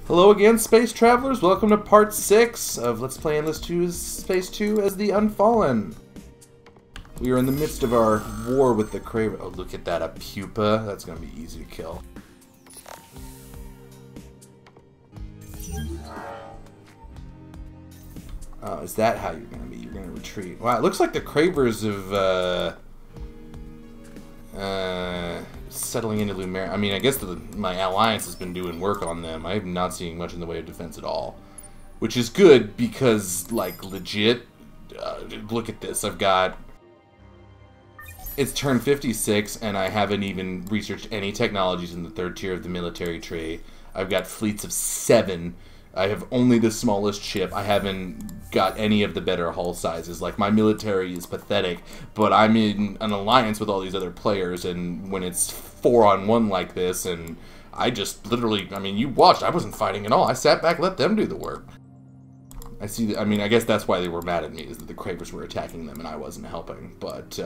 Hello again, space travelers. Welcome to part 6 of Let's Play Endless 2's Space 2 as the Unfallen. We are in the midst of our war with the Craven. Oh, look at that, a pupa. That's going to be easy to kill. Oh, is that how you're going to be? You're going to retreat. Wow, it looks like the Cravers have, settling into Lumer. I mean, I guess my alliance has been doing work on them. I'm not seeing much in the way of defense at all. Which is good because, like, legit, look at this. I've got... It's turn 56, and I haven't even researched any technologies in the third tier of the military tree. I've got fleets of 7. I have only the smallest ship. I haven't got any of the better hull sizes. Like, my military is pathetic, but I'm in an alliance with all these other players, and when it's 4-on-1 like this, and I just literally, I mean, you watched, I wasn't fighting at all. I sat back, let them do the work. I see, I mean, I guess that's why they were mad at me, is that the Cravers were attacking them and I wasn't helping, but,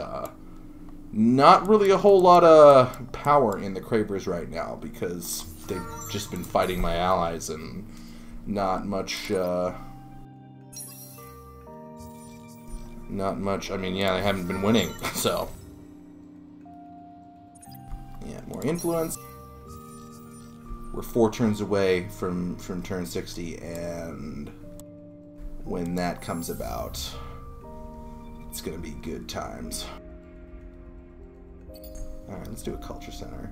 not really a whole lot of power in the Cravers right now, because they've just been fighting my allies, and not much, I mean, yeah, they haven't been winning, so. Yeah, more influence. We're 4 turns away from turn 60, and when that comes about, it's gonna be good times. Alright, let's do a culture center.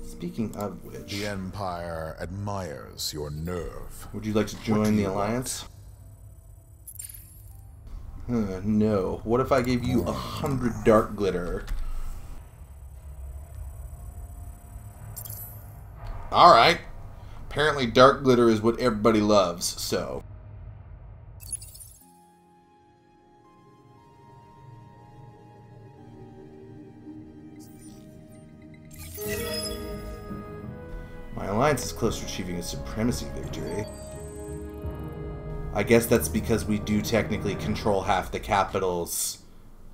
Speaking of which... The Empire admires your nerve. Would you like to join the Alliance? No. What if I gave you 100 dark glitter? Alright. Apparently dark glitter is what everybody loves, so... My alliance is close to achieving a supremacy victory. I guess that's because we do technically control half the capitals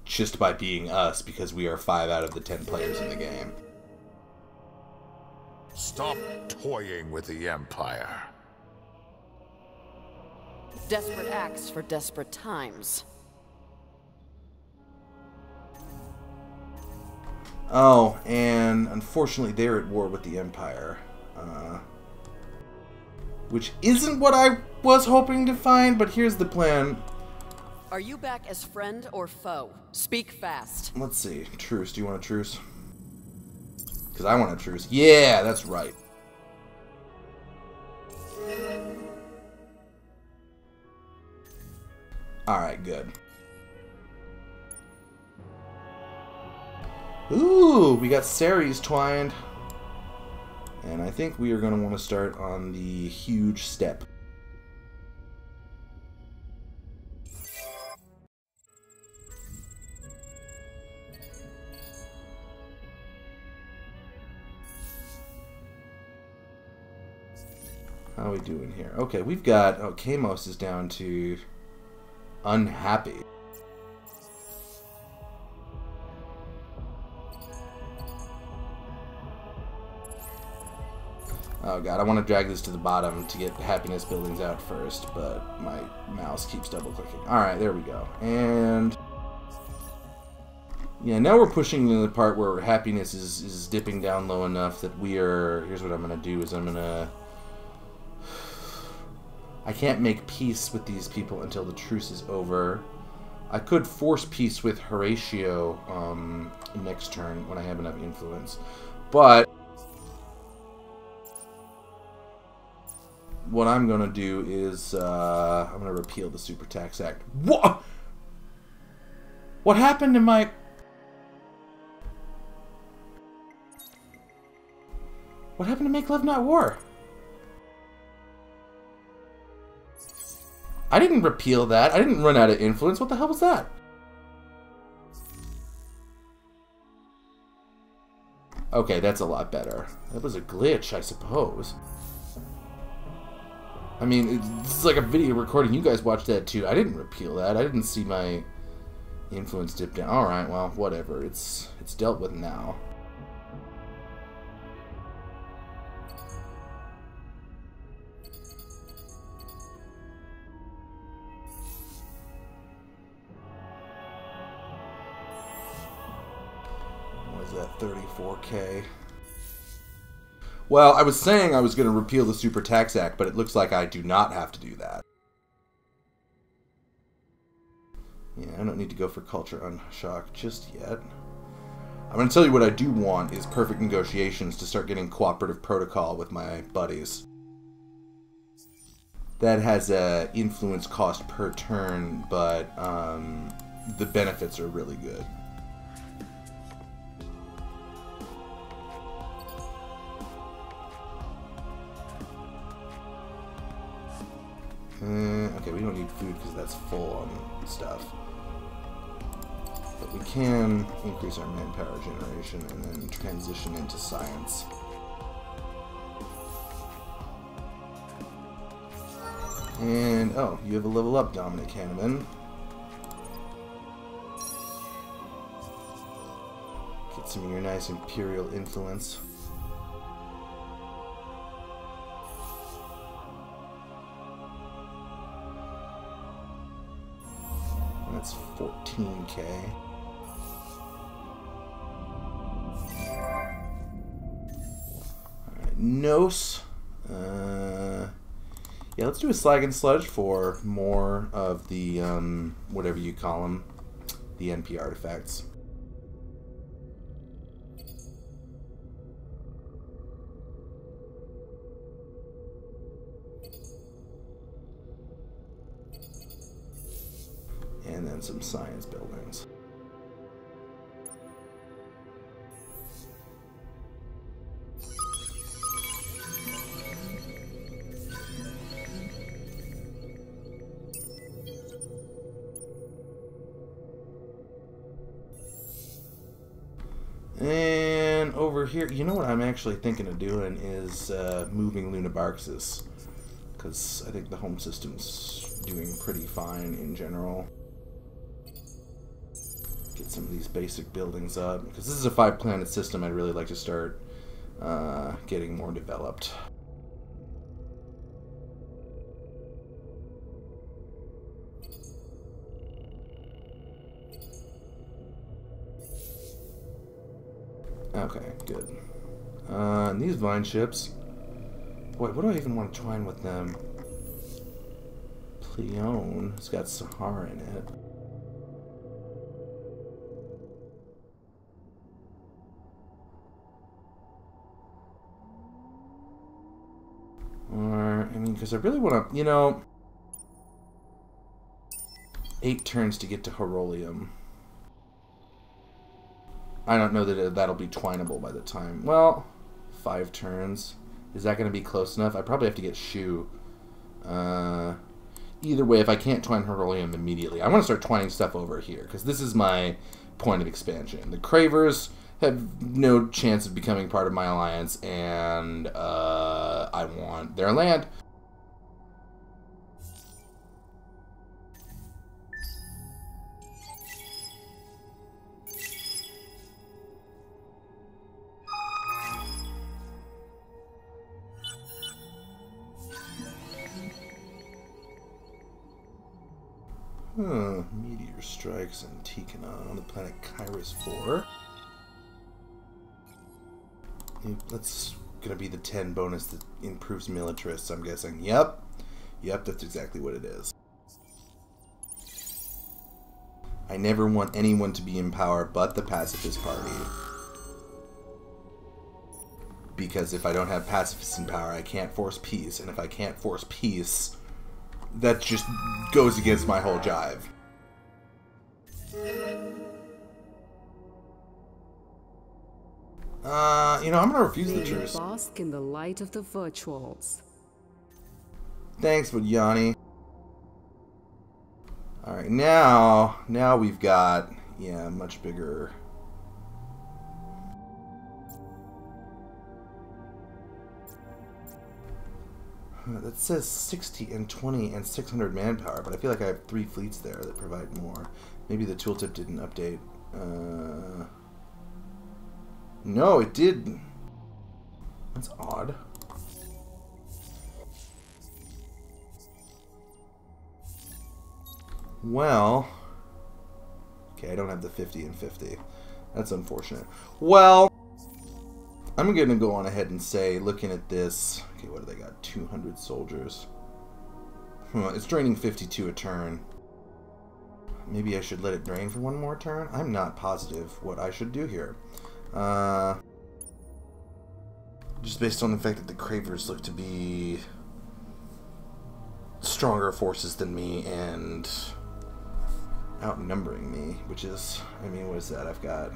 just by being us, because we are 5 out of the 10 players in the game. Stop toying with the Empire. Desperate acts for desperate times. Oh, and unfortunately they're at war with the Empire. Which isn't what I was hoping to find, but here's the plan. Are you back as friend or foe? Speak fast. Let's see. Truce. Do you want a truce? Because I want a truce. Yeah, that's right. Alright, good. Ooh, we got Ceres twined. And I think we are going to want to start on the huge step. How are we doing here? Okay, we've got... Oh, Kamos is down to unhappy. Oh god, I want to drag this to the bottom to get happiness buildings out first, but my mouse keeps double clicking. Alright, there we go. And yeah, now we're pushing to the part where happiness is dipping down low enough that we are... Here's what I'm going to do, is I'm going to... I can't make peace with these people until the truce is over. I could force peace with Horatio next turn when I have enough influence. But what I'm going to do is, I'm going to repeal the Super Tax Act. What? What happened to my... What happened to Make Love Not War? I didn't repeal that. I didn't run out of influence. What the hell was that? Okay, that's a lot better. That was a glitch, I suppose. I mean, this is like a video recording. You guys watched that too. I didn't repeal that. I didn't see my... Influence dipped down. Alright, well, whatever. It's dealt with now. What is that, 34K? Well, I was saying I was going to repeal the Super Tax Act, but it looks like I do not have to do that. Yeah, I don't need to go for Culture Unshock just yet. I'm going to tell you what I do want is perfect negotiations to start getting cooperative protocol with my buddies. That has a influence cost per turn, but the benefits are really good. Okay, we don't need food because that's full on stuff. But we can increase our manpower generation and then transition into science. And, oh, you have a level up, Dominic Hanneman. Get some of your nice Imperial influence. That's 14K. Alright, Nos. Yeah, let's do a Slag and Sludge for more of the, whatever you call them, the NP artifacts. And then some science buildings. And over here, you know what I'm actually thinking of doing is moving Lunabarxis, because I think the home system's doing pretty fine in general. Get some of these basic buildings up, because this is a 5-planet system. I'd really like to start getting more developed. Okay, good. And these vine ships. Wait, what do I even want to twine with them? Pleone. It's got Sahara in it. Or, I mean, because I really want to, you know, 8 turns to get to Herolium. I don't know that that'll be twineable by the time. Well, 5 turns. Is that going to be close enough? I probably have to get Shu. Either way, if I can't twine Herolium immediately, I want to start twining stuff over here, because this is my point of expansion. The Cravers have no chance of becoming part of my alliance, and I want their land. Meteor strikes and Tikanon on the planet Kairos 4. That's gonna be the 10 bonus that improves militarists, I'm guessing. Yep, that's exactly what it is. I never want anyone to be in power but the pacifist party. Because if I don't have pacifists in power, I can't force peace. And if I can't force peace, that just goes against my whole jive. You know, I'm gonna refuse the truce. Bask in the light of the virtuals. Thanks, Yanni. Alright, now we've got, yeah, much bigger. That says 60 and 20 and 600 manpower, but I feel like I have 3 fleets there that provide more. Maybe the tooltip didn't update. No, it did. That's odd. Well, okay, I don't have the 50 and 50. That's unfortunate. Well, I'm going to go on ahead and say, looking at this, okay, what do they got? 200 soldiers. It's draining 52 a turn. Maybe I should let it drain for 1 more turn? I'm not positive what I should do here. Just based on the fact that the Cravers look to be stronger forces than me and outnumbering me, which is, I mean, what is that? I've got...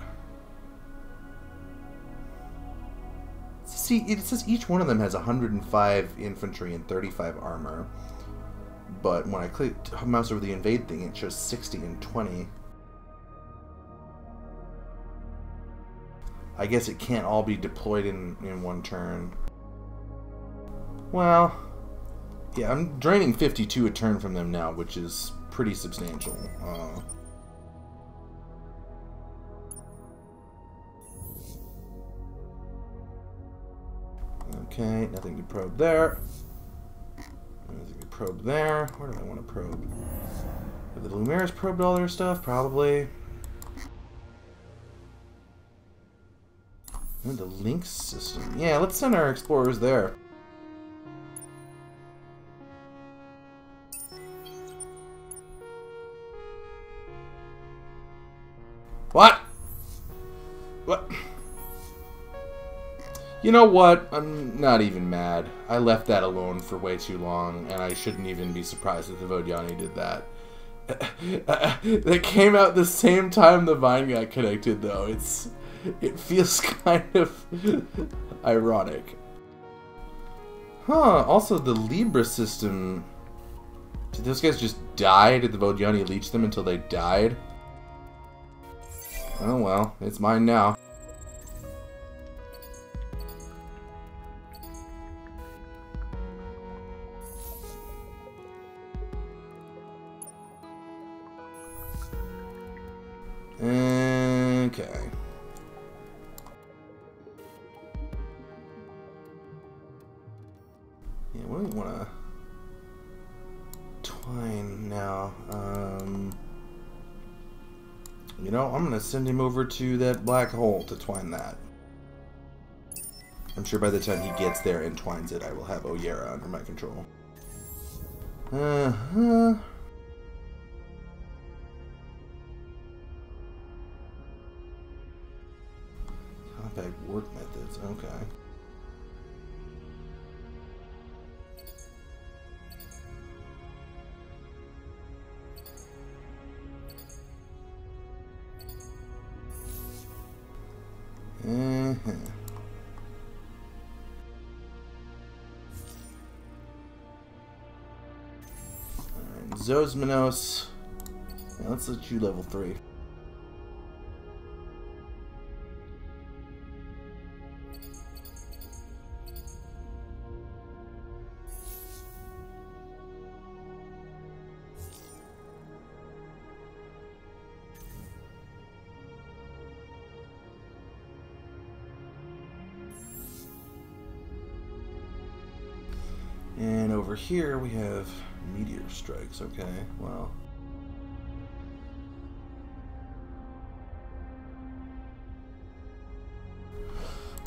See, it says each one of them has 105 infantry and 35 armor. But when I click mouse over the invade thing, it shows 60 and 20. I guess it can't all be deployed in 1 turn. Well, yeah, I'm draining 52 a turn from them now, which is pretty substantial. Okay, nothing to probe there. Nothing to probe there. Where do I want to probe? Have the Lumières probed all their stuff? Probably. And the link system. Yeah, let's send our explorers there. What? What? You know what? I'm not even mad. I left that alone for way too long, and I shouldn't even be surprised that the Vodani did that. That came out the same time the Vine got connected, though. It feels kind of ironic. Huh, also the Libra system... Did those guys just die? Did the Vodani leech them until they died? Oh well, it's mine now. Okay. Yeah, we don't want to twine now. You know, I'm going to send him over to that black hole to twine that. I'm sure by the time he gets there and twines it, I will have Oyera under my control. Compact work methods, okay. Alright, Zosmanos. Now let's let you level 3. And over here we have meteor strikes, okay, well.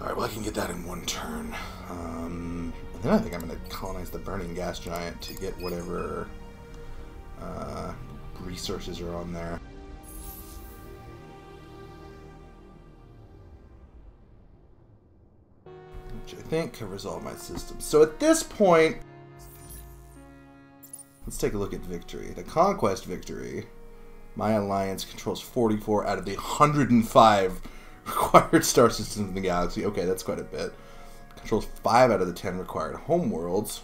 Alright, well I can get that in 1 turn. And then I think I'm going to colonize the burning gas giant to get whatever resources are on there. Which I think covers all my systems. So at this point, let's take a look at victory. The conquest victory, my alliance controls 44 out of the 105 required star systems in the galaxy. Okay, that's quite a bit. Controls 5 out of the 10 required homeworlds.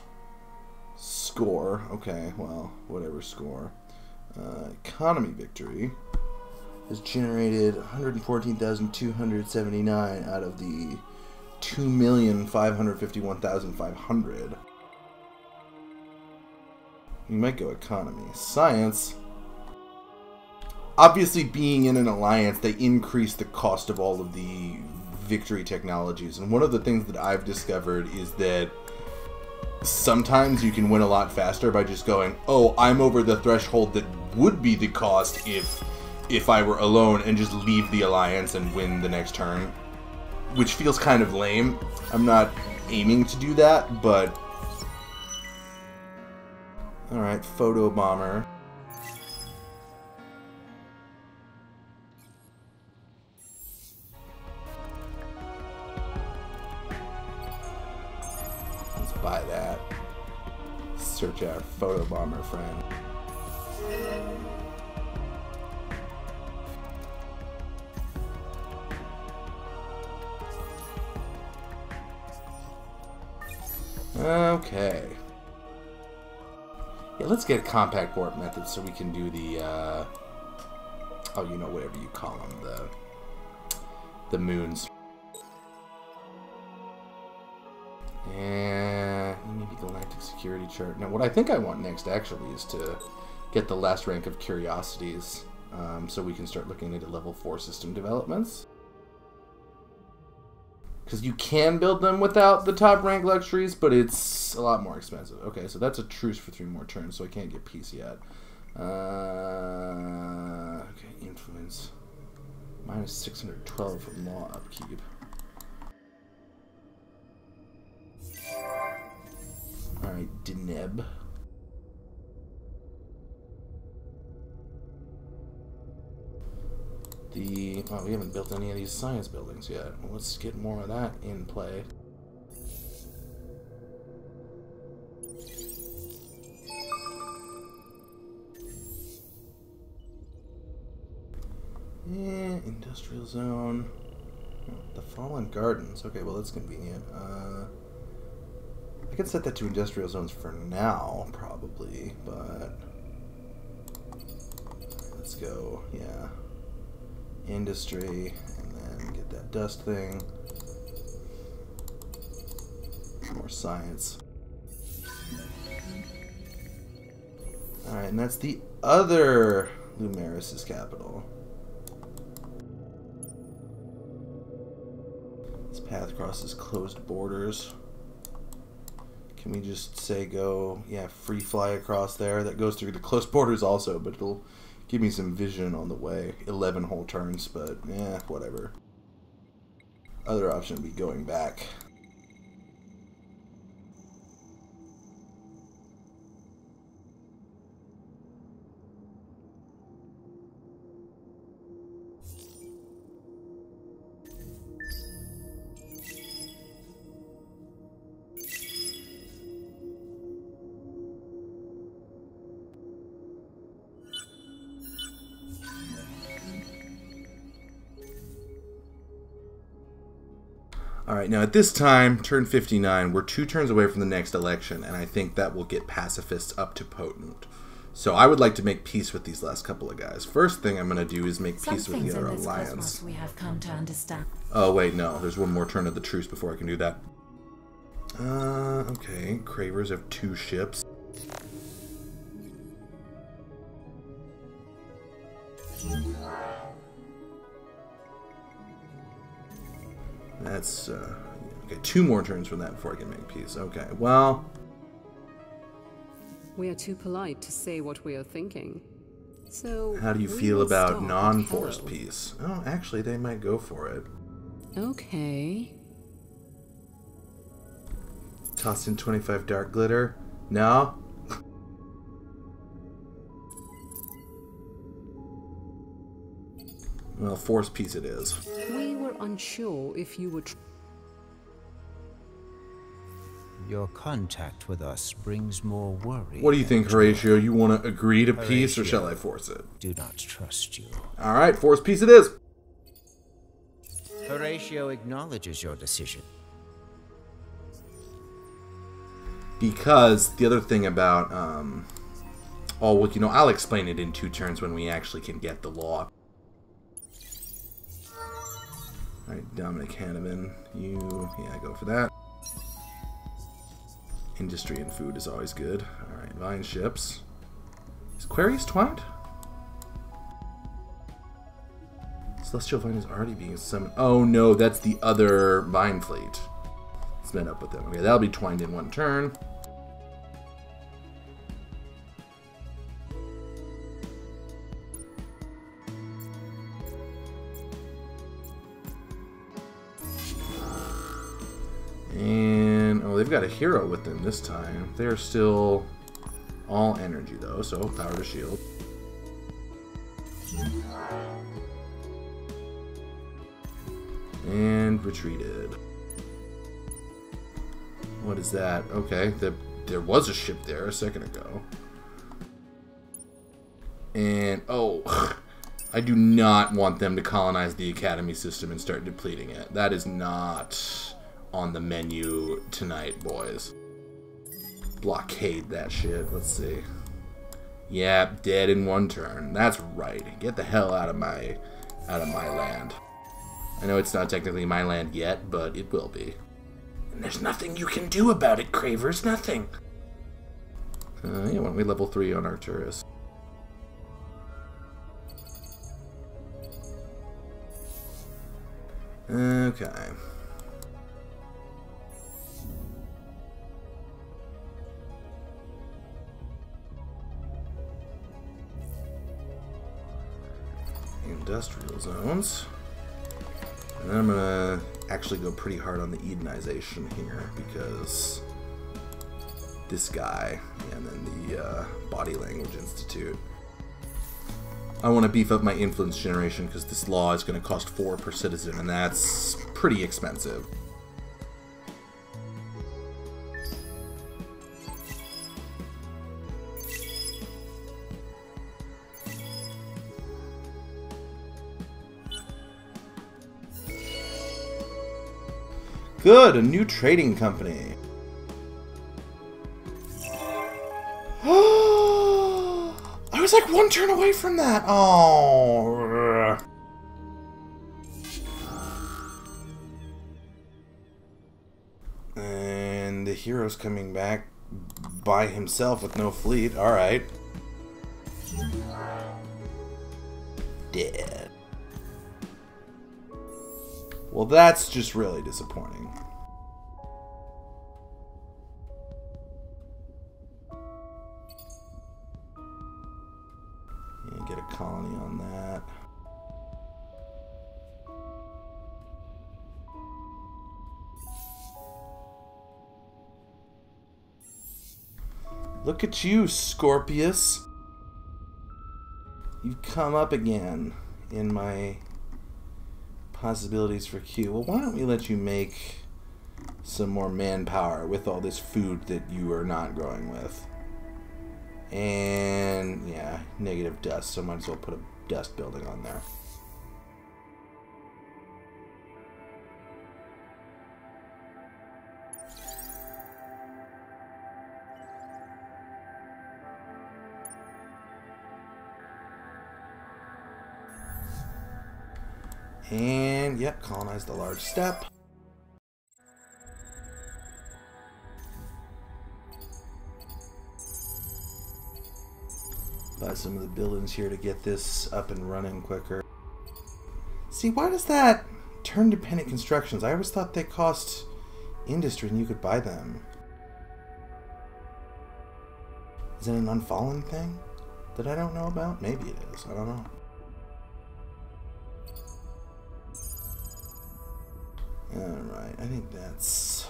Score, okay, well, whatever score. Economy victory has generated 114,279 out of the 2,551,500. We might go economy. Science. Obviously, being in an alliance, they increase the cost of all of the victory technologies. And one of the things that I've discovered is that sometimes you can win a lot faster by just going, oh, I'm over the threshold that would be the cost if I were alone, and just leave the alliance and win the next turn. Which feels kind of lame. I'm not aiming to do that, but... Alright, photo bomber. Let's buy that. Search our photo bomber friend. Okay. Yeah, let's get a compact warp method so we can do the, oh, you know, whatever you call them, the moons. And maybe galactic security chart. Now, what I think I want next, actually, is to get the last rank of curiosities, so we can start looking into level 4 system developments. Because you can build them without the top rank luxuries, but it's a lot more expensive. Okay, so that's a truce for 3 more turns, so I can't get peace yet. Okay, influence. Minus 612 from law upkeep. Alright, Deneb. Well, we haven't built any of these science buildings yet. Well, let's get more of that in play. Industrial zone. The Fallen Gardens. Okay, well, that's convenient. I could set that to industrial zones for now, probably, but let's go, yeah. Industry, and then get that dust thing. More science. Alright, and that's the other Lumeris' capital. This path crosses closed borders. Can we just say go, yeah, free fly across there? That goes through the closed borders also, but it'll give me some vision on the way. 11 whole turns, but yeah, whatever. Other option would be going back. Alright, now at this time, turn 59, we're 2 turns away from the next election, and I think that will get pacifists up to potent. So I would like to make peace with these last couple of guys. First thing I'm going to do is make peace with the other alliance. We have come to understand. Oh wait, no, there's one more turn of the truce before I can do that. Okay, Cravers have 2 ships. That's, okay, 2 more turns from that before I can make peace. Okay, well... We are too polite to say what we are thinking. So, how do you feel about non-forced peace? Oh, actually, they might go for it. Okay. Toss in 25 dark glitter? No? Well, forced peace it is. We were unsure if you would... Your contact with us brings more worry. What do you think, Horatio? You want to agree to peace, or shall I force it? Do not trust you. Alright, forced peace it is! Horatio acknowledges your decision. Because the other thing about, oh, well, you know, I'll explain it in 2 turns when we actually can get the law. Alright, Dominic Hanneman, you, yeah, go for that. Industry and food is always good. Alright, vine ships. Is Quarius twined? Celestial Vine is already being summoned. Oh no, that's the other Vine fleet. Let's met up with them. Okay, that'll be twined in one turn. And, oh, they've got a hero with them this time. They're still all energy though, so power to shield. And retreated. What is that? Okay, there was a ship there a second ago. And, oh, I do not want them to colonize the Academy system and start depleting it. That is not on the menu tonight, boys. Blockade that shit. Let's see. Yeah, dead in one turn. That's right. Get the hell out of my land. I know it's not technically my land yet, but it will be. And there's nothing you can do about it, Cravers. Nothing. Yeah, why don't we level 3 on Arcturus? Okay. Industrial zones. And then I'm gonna actually go pretty hard on the Edenization here because this guy and then the Body Language Institute. I want to beef up my influence generation because this law is going to cost 4 per citizen, and that's pretty expensive. Good, a new trading company. I was like 1 turn away from that. Oh. And the hero's coming back by himself with no fleet. All right. Dead. Well, that's just really disappointing. Yeah, get a colony on that. Look at you, Scorpius. You've come up again in my possibilities for Q. Well, why don't we let you make some more manpower with all this food that you are not growing with? And yeah, negative dust, so might as well put a dust building on there. And, yep, colonize the large steppe. Buy some of the buildings here to get this up and running quicker. See, why does that turn-dependent constructions? I always thought they cost industry and you could buy them. Is it an Unfallen thing that I don't know about? Maybe it is. I don't know. Alright, I think that's...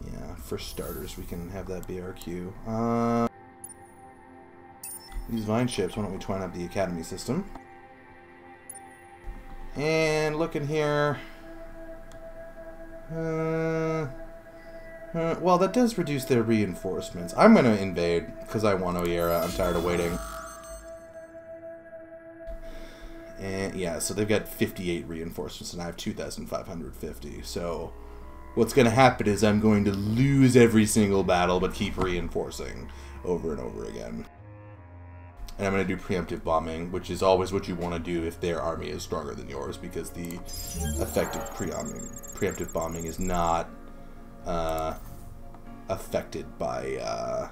yeah, for starters, we can have that be our queue. These vine ships, why don't we twine up the Academy system? And look in here... well, that does reduce their reinforcements. I'm going to invade, because I want Oyera. I'm tired of waiting. And yeah, so they've got 58 reinforcements, and I have 2,550. So what's going to happen is I'm going to lose every single battle, but keep reinforcing over and over again. And I'm going to do preemptive bombing, which is always what you want to do if their army is stronger than yours, because the effective preemptive bombing is not affected by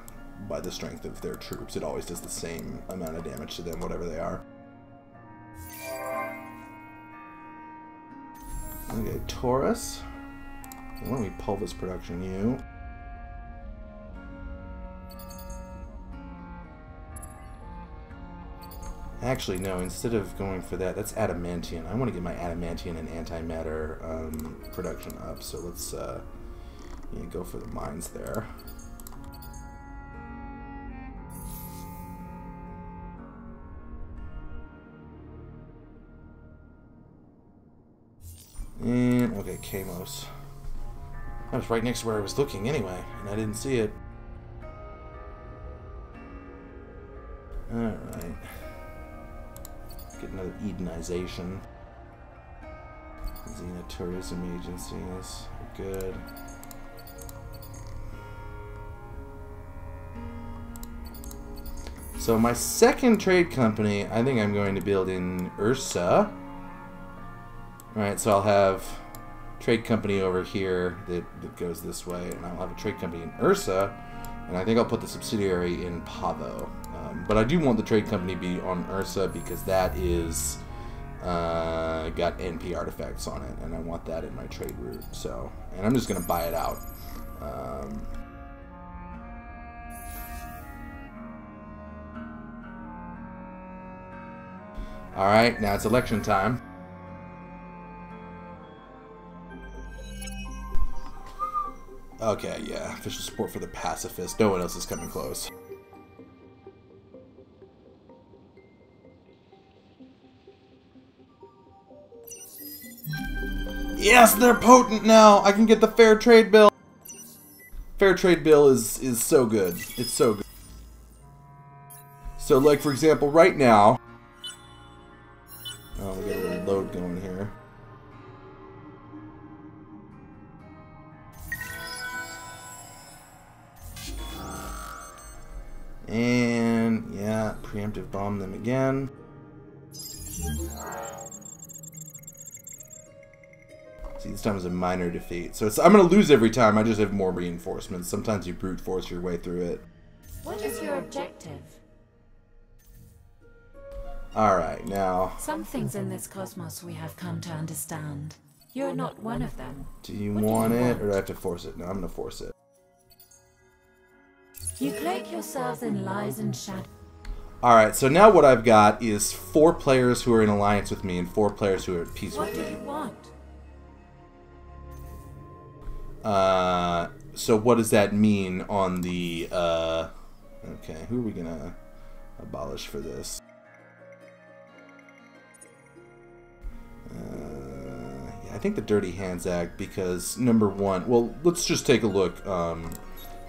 the strength of their troops. It always does the same amount of damage to them, whatever they are. Okay, Taurus. Why don't we pulvis production you? Actually, no, instead of going for that, that's adamantium. I want to get my adamantium and antimatter production up, so let's go for the mines there. And, okay, Kamos. That was right next to where I was looking anyway, and I didn't see it. Alright. Get another Edenization. Xena Tourism Agencies. Good. So my second trade company, I think I'm going to build in Ursa. Alright, so I'll have trade company over here that goes this way, and I'll have a trade company in Ursa, and I think I'll put the subsidiary in Pavo. But I do want the trade company to be on Ursa because that is got NP artifacts on it, and I want that in my trade route. So, and I'm just going to buy it out. Alright, now it's election time. Okay, yeah, official support for the pacifist. No one else is coming close. Yes, they're potent now! I can get the fair trade bill! Fair trade bill is so good. It's so good. So, like, for example, right now... Oh, we got a little load going here. And, yeah, preemptive bomb them again. See, this time was a minor defeat. So I'm going to lose every time, I just have more reinforcements. Sometimes you brute force your way through it. What is your objective? Alright, now... Some things in this cosmos we have come to understand. You're not one of them. Do you want it, or do I have to force it? No, I'm going to force it. You cloak yourselves in lies and shadows. Alright, so now what I've got is 4 players who are in alliance with me and 4 players who are at peace with me. What do you want? So what does that mean on the, okay, who are we gonna abolish for this? Yeah, I think the Dirty Hands Act, because, number one, well, let's just take a look,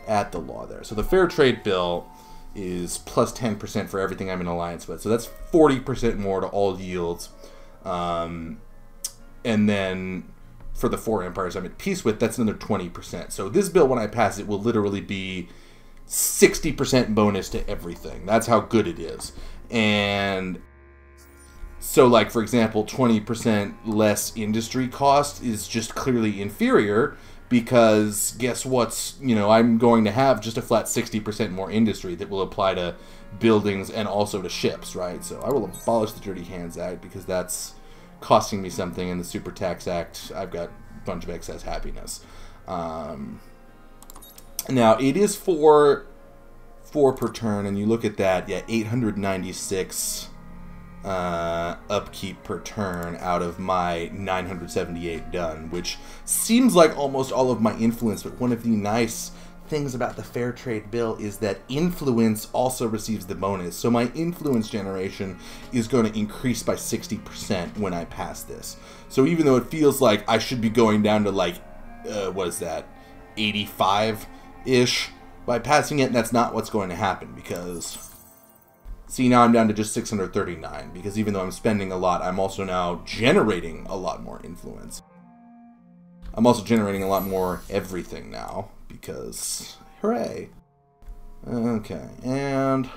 at the law there. So the Fair Trade Bill is plus 10% for everything I'm in alliance with. So that's 40% more to all yields. And then for the 4 empires I'm at peace with, that's another 20%. So this bill, when I pass it, will literally be 60% bonus to everything. That's how good it is. And so, like, for example, 20% less industry cost is just clearly inferior, because guess what's, you know, I'm going to have just a flat 60% more industry that will apply to buildings and also to ships, right? So I will abolish the Dirty Hands Act because that's costing me something, and the Super Tax Act, I've got a bunch of excess happiness. Now, it is 4 per turn, and you look at that, yeah, 896 upkeep per turn out of my 978 done, which seems like almost all of my influence, but one of the nice things about the Fair Trade Bill is that influence also receives the bonus. So my influence generation is going to increase by 60% when I pass this. So even though it feels like I should be going down to, like, what is that, 85-ish by passing it, that's not what's going to happen, because... See, now I'm down to just 639, because even though I'm spending a lot, I'm also now generating a lot more influence. I'm also generating a lot more everything now, because, hooray. Okay, and...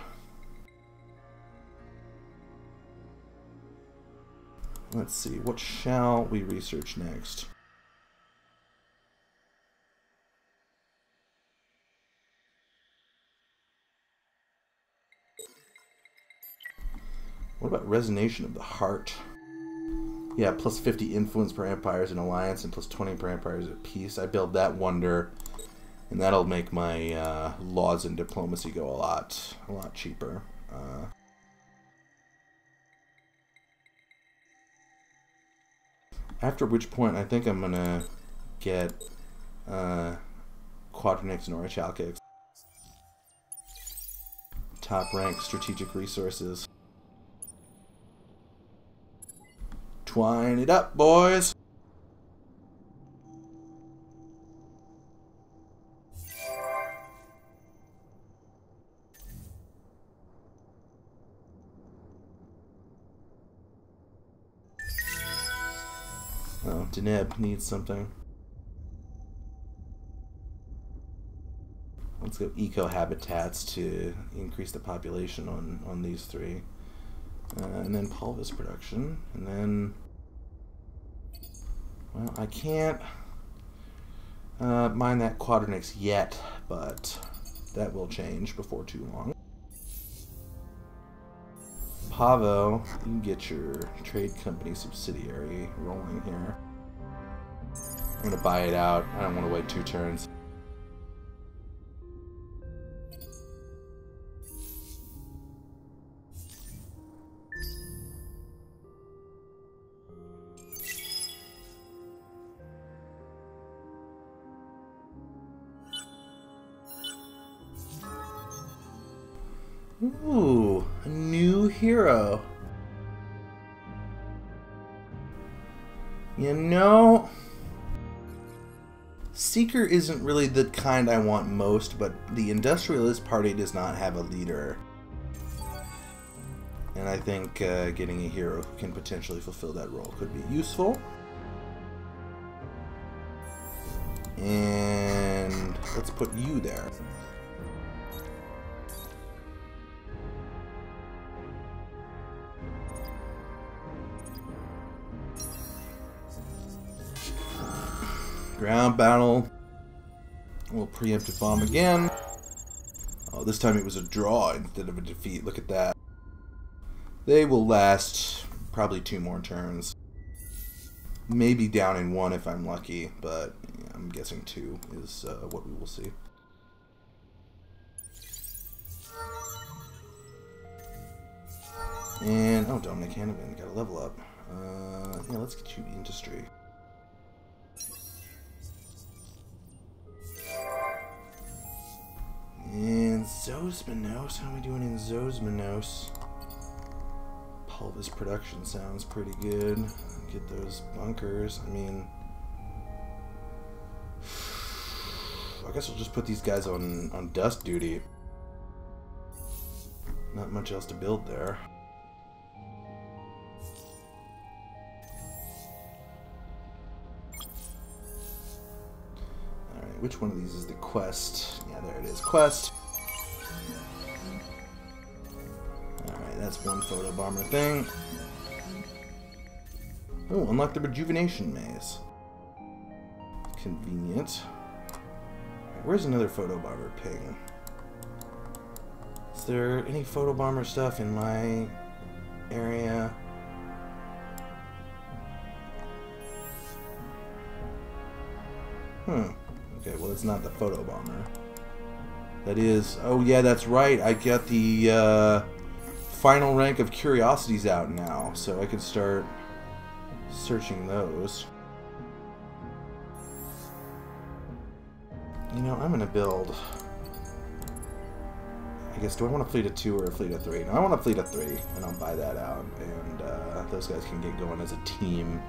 let's see, what shall we research next? What about Resonation of the Heart? Yeah, plus 50 influence per empires in alliance and plus 20 per empires at peace. I build that wonder, and that'll make my laws and diplomacy go a lot cheaper. After which point, I think I'm gonna get Quadrinix and Orichalcix. Top rank strategic resources. Twine it up, boys! Oh, Deneb needs something. Let's go eco-habitats to increase the population on these three. And then pulvis production. And then... Well, I can't mine that Quadrinix yet, but that will change before too long. Pavo, you can get your trade company subsidiary rolling here. I'm going to buy it out. I don't want to wait 2 turns. Ooh, a new hero. You know, Seeker isn't really the kind I want most, but the Industrialist Party does not have a leader. And I think getting a hero who can potentially fulfill that role could be useful. And let's put you there. Ground battle. We'll preemptive bomb again. Oh, this time it was a draw instead of a defeat. Look at that. They will last probably 2 more turns. Maybe down in 1 if I'm lucky, but yeah, I'm guessing 2 is what we will see. And, oh, Dominic Hanneman, gotta level up. Yeah, let's get you industry. And Zosmanos, how are we doing in Zosmanos? Pulvis production sounds pretty good. Get those bunkers. I mean, I guess I'll just put these guys on dust duty. Not much else to build there. Alright, which one of these is the quest? Yeah, there it is. Quest. Alright, that's one photo bomber thing. Oh, unlock the rejuvenation maze. Convenient. Right, where's another photo bomber ping? Is there any photo bomber stuff in my area? Okay, well, it's not the photo bomber. That is... Oh, yeah, that's right. I got the final rank of curiosities out now, so I can start searching those. You know, I'm going to build... I guess, do I want a fleet of 2 or a fleet of 3? No, I want a fleet of 3, and I'll buy that out, and those guys can get going as a team.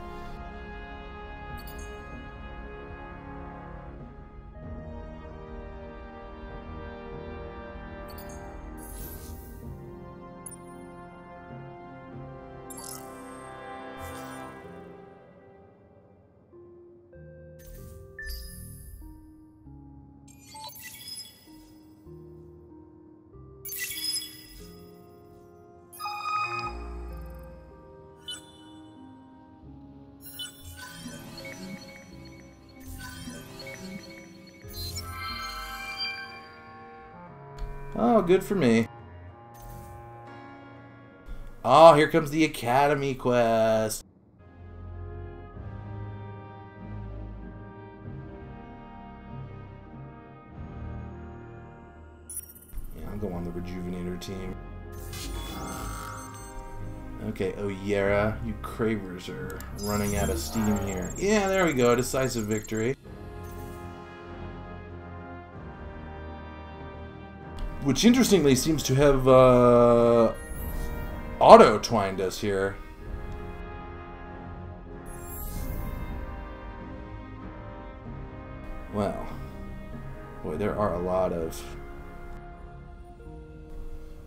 Oh, good for me. Oh, here comes the Academy quest. Yeah, I'll go on the Rejuvenator team. Okay, Oyera, you Cravers are running out of steam here. Yeah, there we go, decisive victory. Which, interestingly, seems to have auto-twined us here. Well, boy, there are a lot of...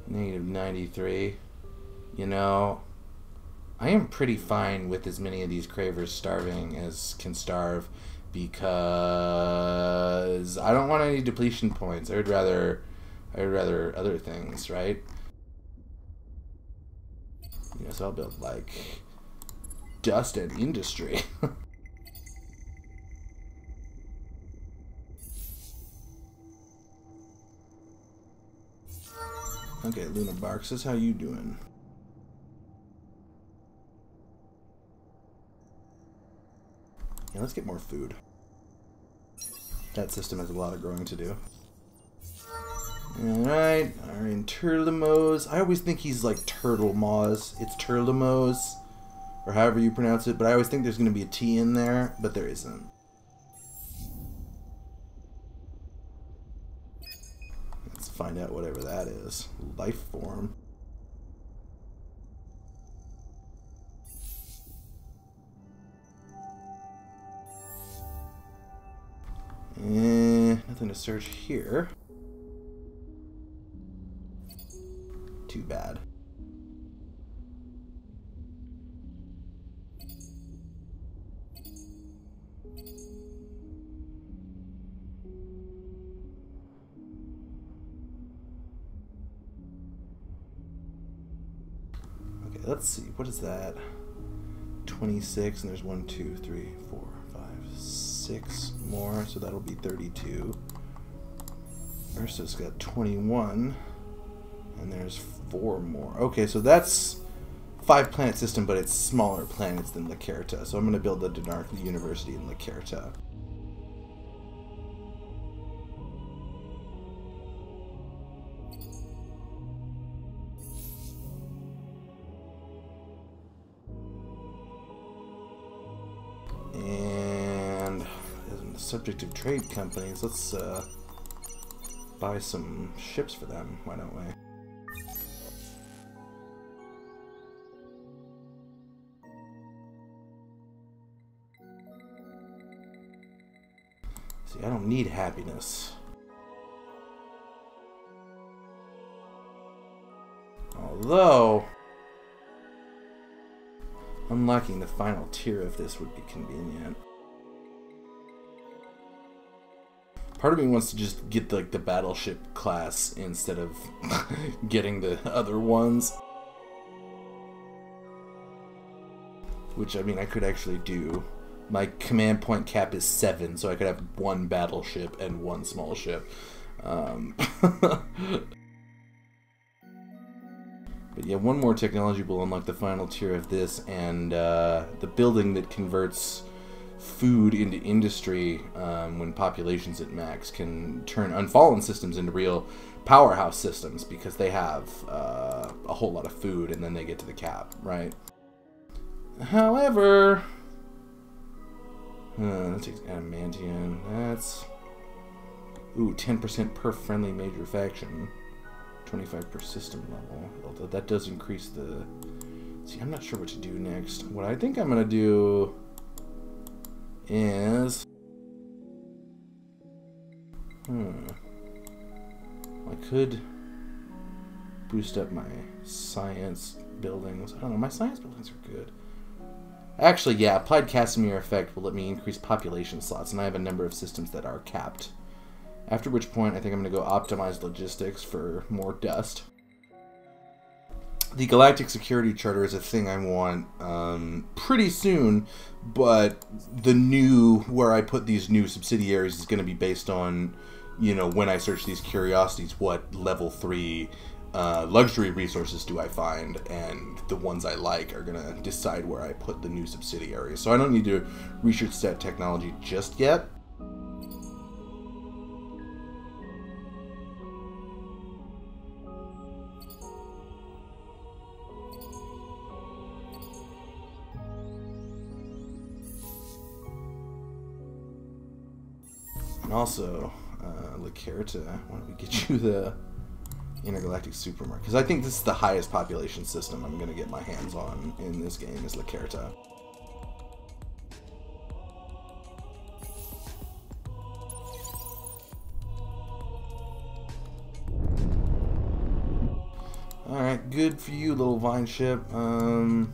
-93. You know, I am pretty fine with as many of these Cravers starving as can starve, because I don't want any depletion points. I would rather other things, right? You know, so I'll build like dust and industry. Okay, Luna Barks, how you doing? Yeah, let's get more food. That system has a lot of growing to do. Alright, our Turlimos. I always think he's like Turtlemos. It's Turlimos, or however you pronounce it, but I always think there's going to be a T in there, but there isn't. Let's find out whatever that is. Life form. Nothing to search here. Too bad. Okay, let's see. What is that? 26, and there's 1, 2, 3, 4, 5, 6 more, so that'll be 32. Ursa's got 21, and there's 4 more. Okay, so that's 5-planet system, but it's smaller planets than Lacerta. So I'm going to build the Denark University in Lacerta. And as the subject of trade companies, let's buy some ships for them. Why don't we? See, I don't need happiness. Although, unlocking the final tier of this would be convenient. Part of me wants to just get like the battleship class instead of getting the other ones. Which, I mean, I could actually do. My command point cap is 7, so I could have 1 battleship and 1 small ship. But yeah, 1 more technology will unlock the final tier of this, and the building that converts food into industry when population's at max can turn Unfallen systems into real powerhouse systems, because they have a whole lot of food and then they get to the cap, right? However, that takes Adamantium. That's 10% per friendly major faction, 25 per system level. Although that does increase the. See, I'm not sure what to do next. What I think I'm gonna do is I could boost up my science buildings. I don't know, my science buildings are good. Actually, yeah, applied Casimir effect will let me increase population slots, and I have a number of systems that are capped. After which point, I think I'm going to go optimize logistics for more dust. The Galactic Security Charter is a thing I want pretty soon, but the new, where I put these new subsidiaries is going to be based on, you know, when I search these curiosities, what level 3 luxury resources do I find, and the ones I like are going to decide where I put the new subsidiaries. So I don't need to research that technology just yet. And also, Lacerta, why don't we get you the intergalactic supermarket? Because I think this is the highest population system I'm going to get my hands on in this game is Lacerta. Alright, good for you, little vine ship. Why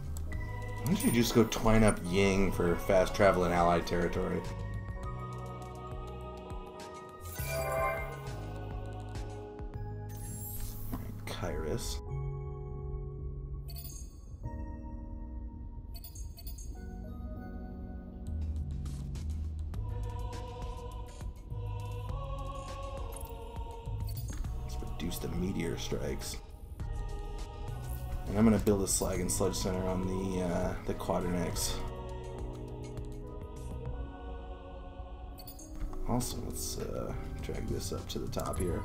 don't you just go twine up Ying for fast travel in allied territory? Kyrus. Let's reduce the meteor strikes. And I'm going to build a slag and sludge center on the Quadernix. Also, let's drag this up to the top here.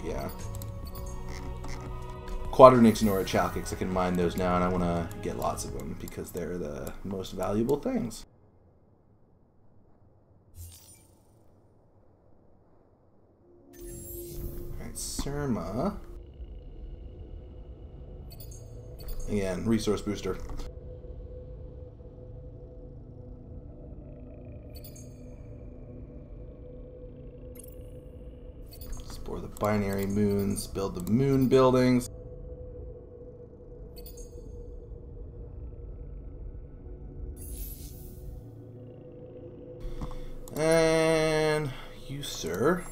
Yeah. Quadernix and Orichalcix, I can mine those now, and I want to get lots of them because they're the most valuable things. Alright, Surma. Again, resource booster. Explore the binary moons, build the moon buildings. And you, sir,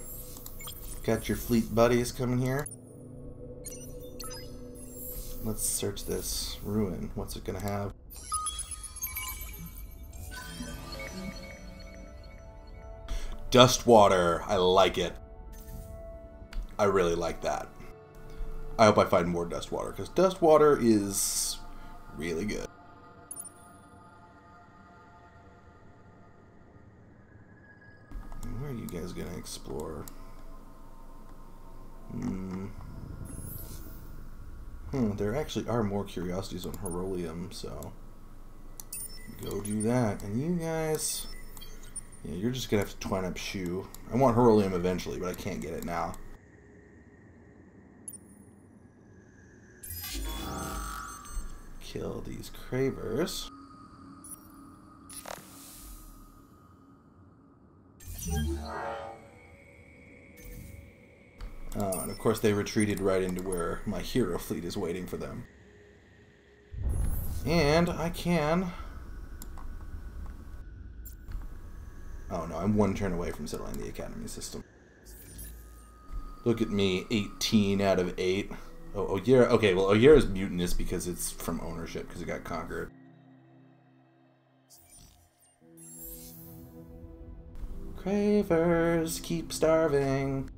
got your fleet buddies coming here. Let's search this ruin. What's it gonna have? Dust water. I like it. I really like that. I hope I find more dust water, because dust water is really good. Where are you guys gonna explore? There actually are more curiosities on Herolium, so go do that. And you guys, yeah, you're just gonna have to twine up Shu. I want Herolium eventually, but I can't get it now. Kill these cravers. Oh, and of course they retreated right into where my hero fleet is waiting for them. And I can... Oh no, I'm one turn away from settling the Academy system. Look at me, 18 out of 8. Oh, Oyeira. Okay, well, Oyeira is mutinous because it's from ownership, because it got conquered. Cravers, keep starving.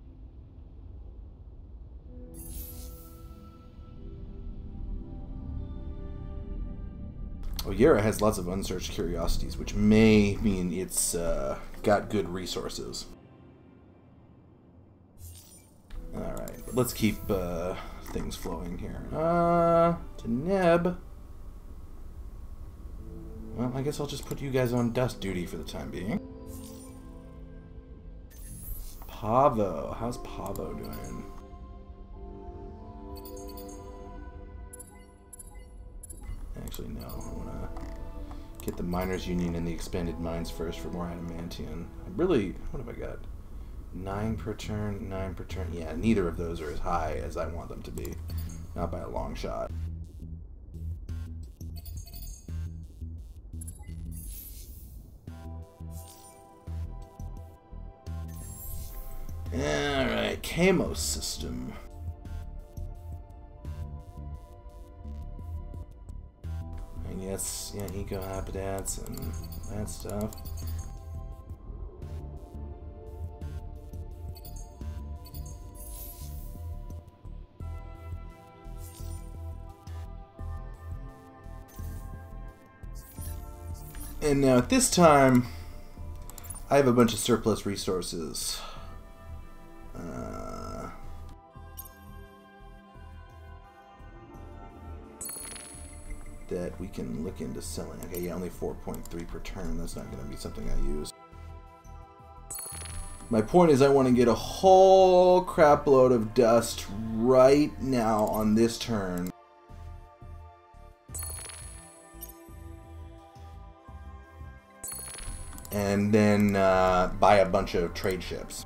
Oyeira has lots of unsearched curiosities, which may mean it's got good resources. Alright, but let's keep things flowing here. To Neb. Well, I guess I'll just put you guys on dust duty for the time being. Pavo. How's Pavo doing? Actually, no. I want to get the Miners Union and the Expanded Mines first for more Adamantium. What have I got? 9 per turn, 9 per turn. Yeah, neither of those are as high as I want them to be. Not by a long shot. Alright, Camos system. I guess, yeah, eco-habitats and that stuff. And now at this time, I have a bunch of surplus resources. That we can look into selling. Okay, yeah, only 4.3 per turn. That's not going to be something I use. My point is I want to get a whole crap load of dust right now on this turn. And then buy a bunch of trade ships.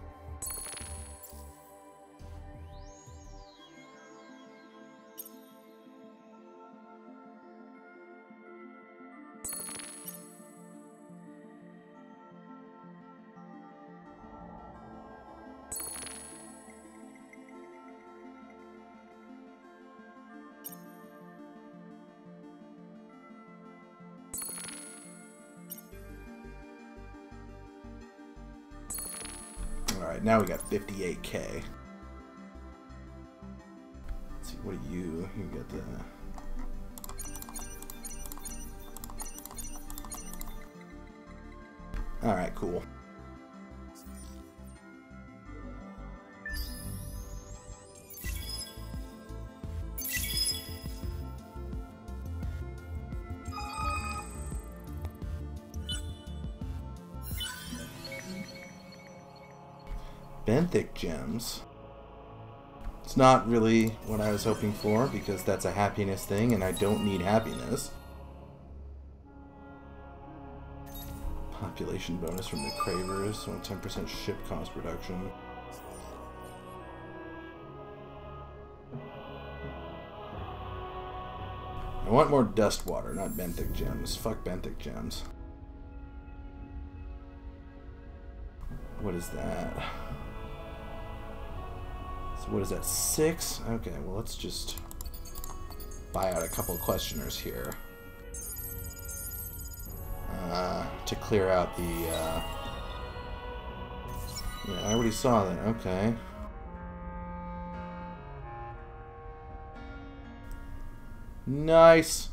Alright, now we got 58k. Let's see, what are you? You got the... Alright, cool. Benthic gems. It's not really what I was hoping for, because that's a happiness thing, and I don't need happiness. Population bonus from the Cravers, so 10% ship cost reduction. I want more dust water, not benthic gems. Fuck benthic gems. What is that? So what is that, 6? Okay, well let's just buy out a couple of questioners here. To clear out the, yeah, I already saw that, okay. Nice!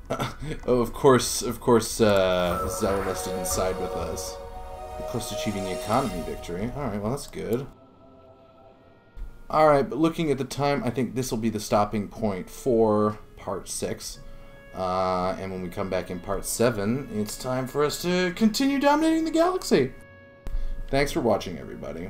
Oh, of course, Zealous didn't side with us. We're close to achieving the economy victory. Alright, well that's good. Alright, but looking at the time, I think this will be the stopping point for Part 6. And when we come back in Part 7, it's time for us to continue dominating the galaxy. Thanks for watching, everybody.